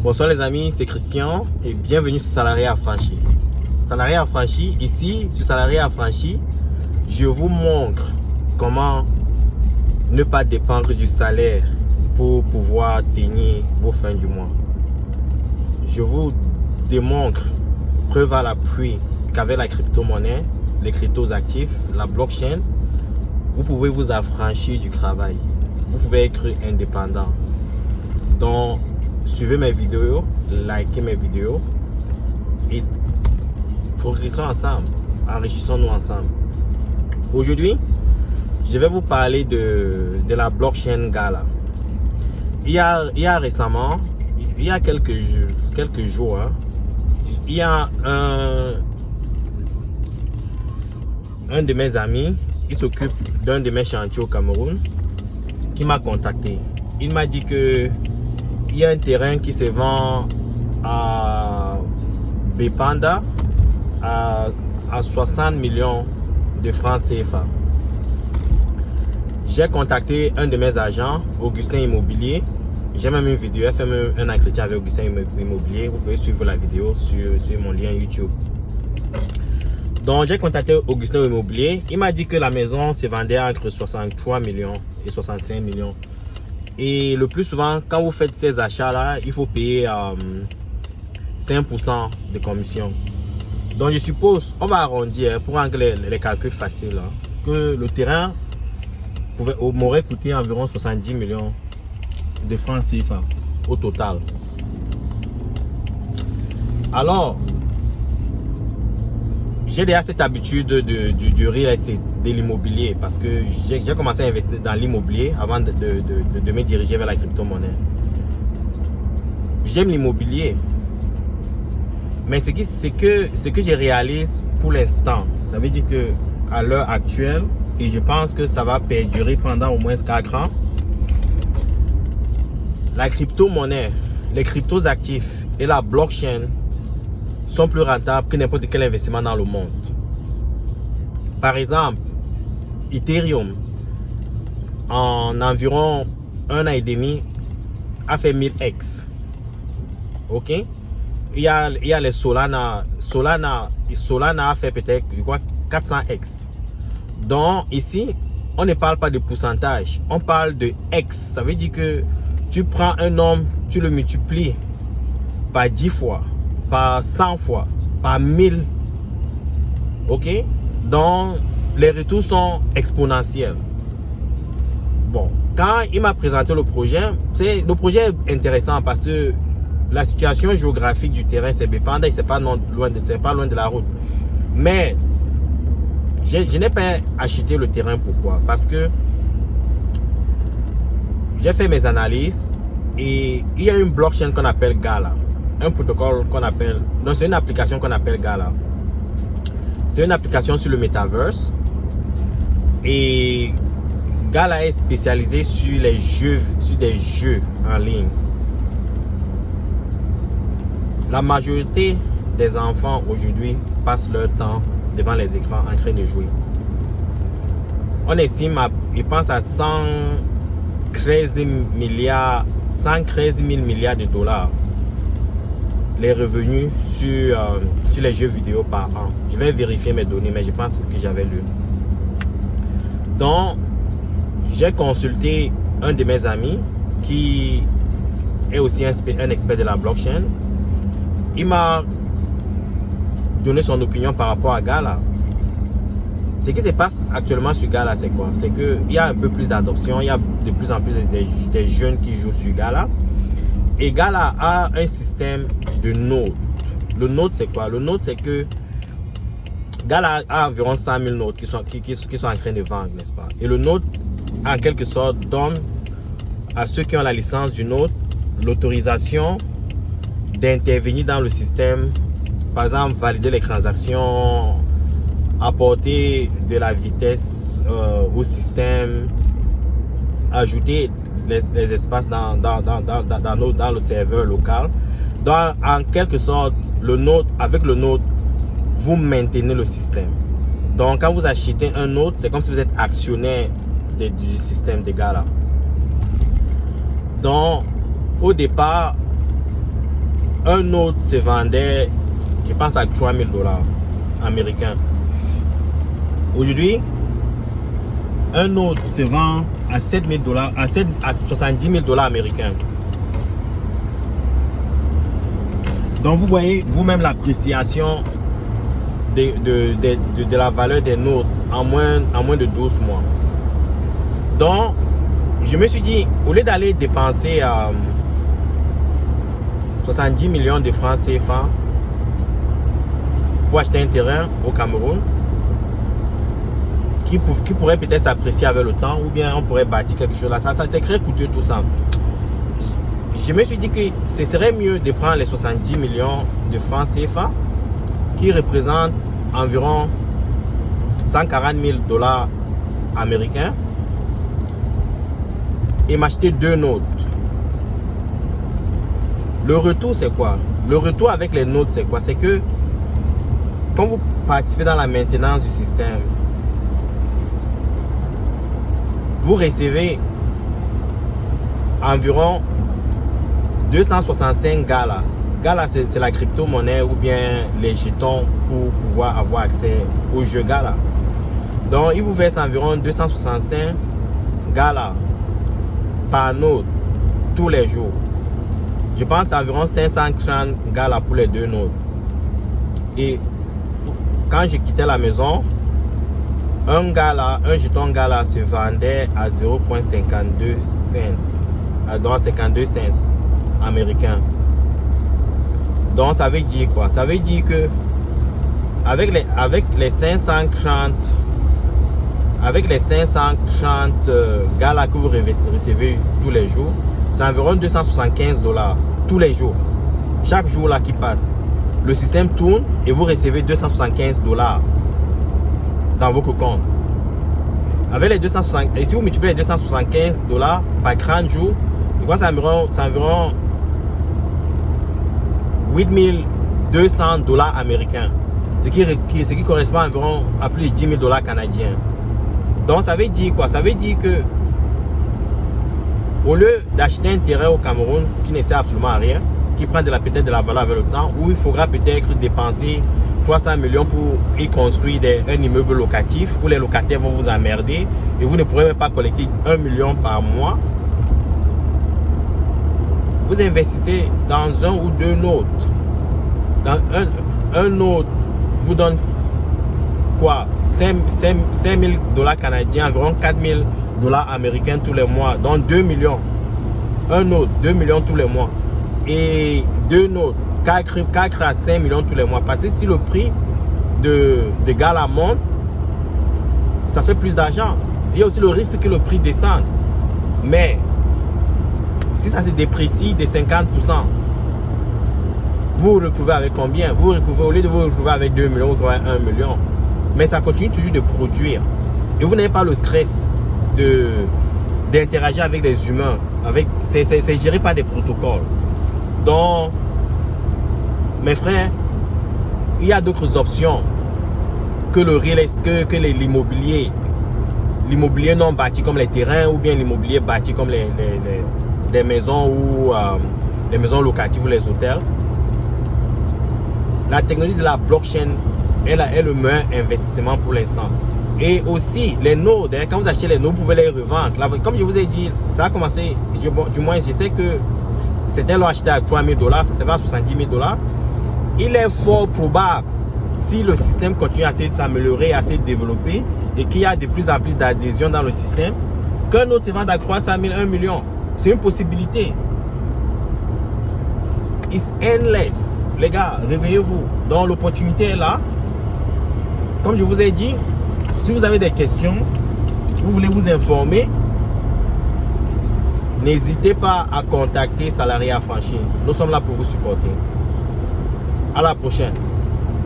Bonsoir les amis, c'est Christian et bienvenue sur Salarié Affranchi. Salarié Affranchi, ici sur Salarié Affranchi, je vous montre comment ne pas dépendre du salaire pour pouvoir tenir vos fins du mois. Je vous démontre, preuve à l'appui, qu'avec la crypto-monnaie, les cryptos actifs, la blockchain, vous pouvez vous affranchir du travail. Vous pouvez être indépendant. Donc, suivez mes vidéos, likez mes vidéos et progressons ensemble, enrichissons-nous ensemble. Aujourd'hui, je vais vous parler de la blockchain Gala. Il y a quelques jours, il y a un de mes amis, il s'occupe d'un de mes chantiers au Cameroun, qui m'a contacté. Il m'a dit que il y a un terrain qui se vend à Bepanda à 60 millions de francs CFA. J'ai contacté un de mes agents, Augustin Immobilier. J'ai même une vidéo, j'ai fait même un entretien avec Augustin Immobilier. Vous pouvez suivre la vidéo sur mon lien YouTube. Donc j'ai contacté Augustin Immobilier. Il m'a dit que la maison se vendait entre 63 millions et 65 millions. Et le plus souvent, quand vous faites ces achats-là, il faut payer 5% de commission. Donc je suppose, on va arrondir pour rendre les calculs faciles, que le terrain m'aurait coûté environ 70 millions de francs CFA au total. Alors, j'ai déjà cette habitude du real estate, de l'immobilier, parce que j'ai commencé à investir dans l'immobilier avant de me diriger vers la crypto-monnaie. J'aime l'immobilier, mais ce que je réalise pour l'instant, ça veut dire que à l'heure actuelle, et je pense que ça va perdurer pendant au moins 4 ans, la crypto-monnaie, les cryptos actifs et la blockchain sont plus rentables que n'importe quel investissement dans le monde. Par exemple, Ethereum, en environ 1 an et demi, a fait 1000x. Ok? Il y a les Solana. Solana a fait peut-être 400x. Donc ici, on ne parle pas de pourcentage, on parle de x. Ça veut dire que tu prends un nombre, tu le multiplies par 10 fois, par 100 fois, par 1000. Ok? Donc, les retours sont exponentiels. Bon, quand il m'a présenté le projet est intéressant parce que la situation géographique du terrain, c'est Bepanda, c'est pas loin de la route. Mais, je n'ai pas acheté le terrain. Pourquoi? Parce que j'ai fait mes analyses et il y a une blockchain qu'on appelle Gala. Un protocole qu'on appelle... Non, c'est une application qu'on appelle Gala. C'est une application sur le Metaverse. Et Gala est spécialisé sur des jeux en ligne. La majorité des enfants aujourd'hui passent leur temps devant les écrans en train de jouer. On estime, je pense à 113 000 milliards de dollars les revenus sur les jeux vidéo par an. Je vais vérifier mes données, mais je pense que j'avais lu. Donc, j'ai consulté un de mes amis qui est aussi un expert de la blockchain. Il m'a donné son opinion par rapport à Gala. Ce qui se passe actuellement sur Gala, c'est quoi? C'est qu'il y a un peu plus d'adoption, il y a de plus en plus des jeunes qui jouent sur Gala. Et Gala a un système de nodes. Le node, c'est quoi? Le node, c'est que Gala a environ 100 000 nodes qui sont en train de vendre, n'est-ce pas? Et le node, en quelque sorte, donne à ceux qui ont la licence du node l'autorisation d'intervenir dans le système. Par exemple, valider les transactions, apporter de la vitesse au système, ajouter les espaces dans le serveur local. Donc, en quelque sorte, avec le node, vous maintenez le système. Donc, quand vous achetez un node, c'est comme si vous êtes actionnaire du système de Gala. Donc, au départ, un autre se vendait, je pense, à 3000 $ américains. Aujourd'hui, un autre se vend à 7000 $, à 70 000 $ américains. Donc vous voyez vous-même l'appréciation de la valeur des notes en moins de 12 mois. Donc je me suis dit, au lieu d'aller dépenser 70 millions de francs CFA pour acheter un terrain au Cameroun, qui pourrait peut-être s'apprécier avec le temps, ou bien on pourrait bâtir quelque chose là. Ça c'est très coûteux tout ça. Je me suis dit que ce serait mieux de prendre les 70 millions de francs CFA qui représentent environ 140 000 $ américains et m'acheter 2 notes. Le retour c'est quoi? Le retour avec les notes c'est quoi? C'est que quand vous participez dans la maintenance du système, vous recevez environ 265 Gala. Gala, c'est la crypto-monnaie ou bien les jetons pour pouvoir avoir accès au jeu Gala. Donc, il vous verse environ 265 Gala par note tous les jours. Je pense à environ 530 Gala pour les 2 notes. Et quand je quittais la maison, un jeton Gala se vendait à 0,52 cents. Donc 52 cents américains. Donc ça veut dire quoi? Ça veut dire que avec les 530 Gala que vous recevez tous les jours, c'est environ 275 $ tous les jours. Chaque jour là qui passe, le système tourne et vous recevez 275 $ dans votre compte. Avec les 260, et si vous multipliez les 275 $ par 30 jours, je crois que c'est environ 8200 $ américains, ce qui correspond environ à plus de 10 000 $ canadiens. Donc ça veut dire quoi? Ça veut dire que au lieu d'acheter un terrain au Cameroun qui ne sert absolument à rien, qui prend peut-être de la valeur avec le temps, où il faudra peut-être dépenser 300 millions pour y construire un immeuble locatif où les locataires vont vous emmerder et vous ne pourrez même pas collecter 1 million par mois. Vous investissez dans un ou 2 notes. Dans un note vous donne quoi? 5 000 $ canadiens, environ 4 000 $ américains tous les mois, donc 2 millions. Un note, 2 millions tous les mois. Et 2 notes, 4 à 5 millions tous les mois. Parce que si le prix de Gala monte, ça fait plus d'argent. Il y a aussi le risque que le prix descende. Mais si ça se déprécie de 50%, vous vous retrouvez avec combien? Vous vous retrouvez, au lieu de vous retrouver avec 2 millions, vous retrouvez 1 million. Mais ça continue toujours de produire. Et vous n'avez pas le stress d'interagir avec les humains. C'est géré par des protocoles. Donc, mes frères, il y a d'autres options que l'immobilier. L'immobilier non bâti comme les terrains ou bien l'immobilier bâti comme les maisons ou les maisons locatives ou les hôtels. La technologie de la blockchain est le meilleur investissement pour l'instant. Et aussi les nodes, quand vous achetez les nodes, vous pouvez les revendre. Là, comme je vous ai dit, ça a commencé, du moins je sais que certains l'ont acheté à 3 000 $, ça se va à 70 000 $. Il est fort probable, si le système continue à s'améliorer, à se développer et qu'il y a de plus en plus d'adhésion dans le système, qu'un autre se vende à 300 000, 1 million. C'est une possibilité. It's endless. Les gars, réveillez-vous. Donc l'opportunité est là. Comme je vous ai dit, si vous avez des questions, vous voulez vous informer, n'hésitez pas à contacter Salarié Affranchi. Nous sommes là pour vous supporter. À la prochaine.